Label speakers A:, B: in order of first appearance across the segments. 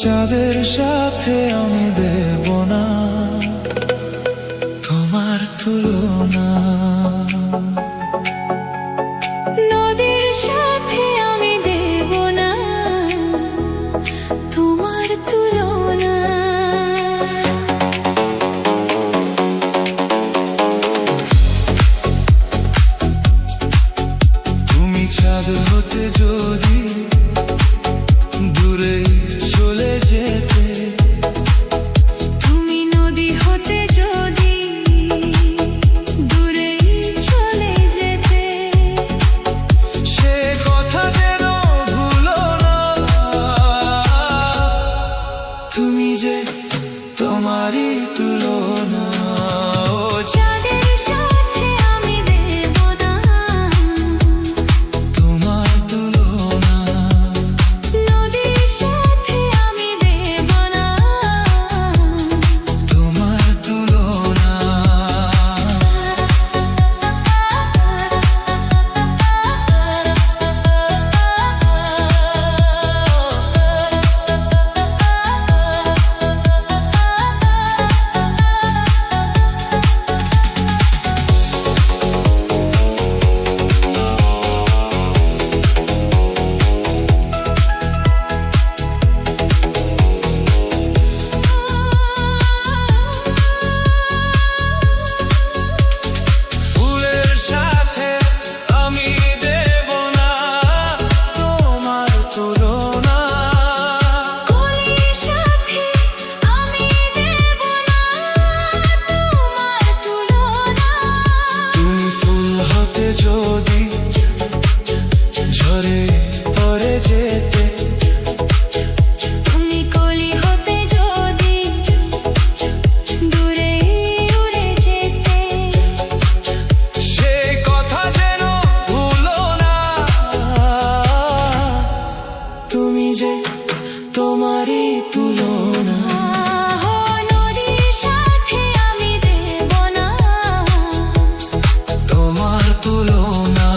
A: চাঁদের সাথে আমি দেব না তোমার তুলনা,
B: নদীর সাথে আমি দেব না তোমার তুলনা।
A: তুমি চাঁদ হতে যদি দূরে চলে যেতে,
B: তুমি নদী হতে যদি দূরে চলে যেতে,
A: সে কথা যেন ভুলো না। তুমি যে তোমারই তুলনা,
B: চাঁদের সাথে আমি দেব না
A: তোমার তুলনা,
B: নদীর সাথে আমি দেব না
A: তোমার তুলনা। ফুলের সাথে আমি দেব না তোমার তুলনা,
B: কলির সাথে আমি দেব না তোমার তুলনা।
A: তুমি ফুল হতে যদি ঝরে পড়ে যেতে,
B: তুমি কলি হতে যদি দূরে উড়ে যেতে,
A: সে কথা যেন ভুলো না। তুমি যে তোমারই তুলনা,
B: নদীর সাথে আমি দেব না
A: তোমার তুলনা,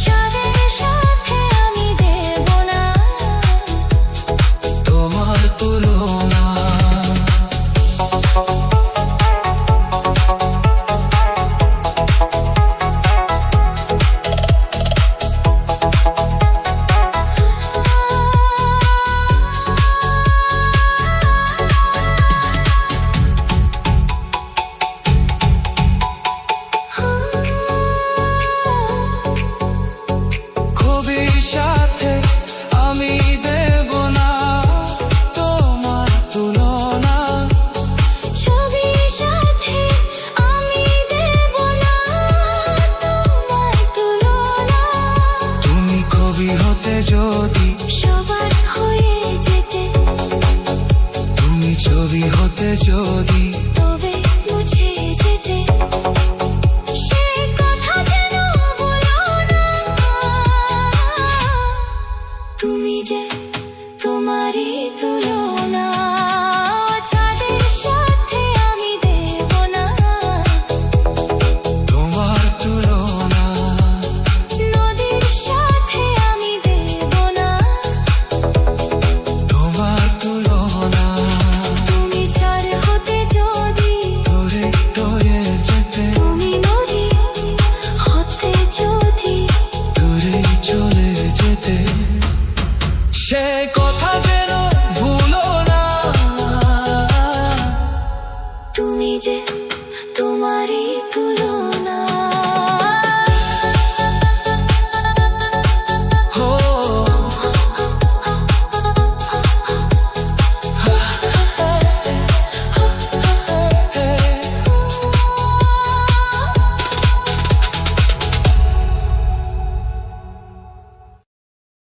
B: চাঁদের সাথে আমি দেব না
A: তোমার তুলনা। কবির সাথে আমি দেব না তোমার তুলনা,
B: ছবির সাথে আমি দেব না তোমার তুলনা।
A: তুমি কবি হতে যদি
B: সবার হয়ে যেতে,
A: তুমি ছবি হতে যদি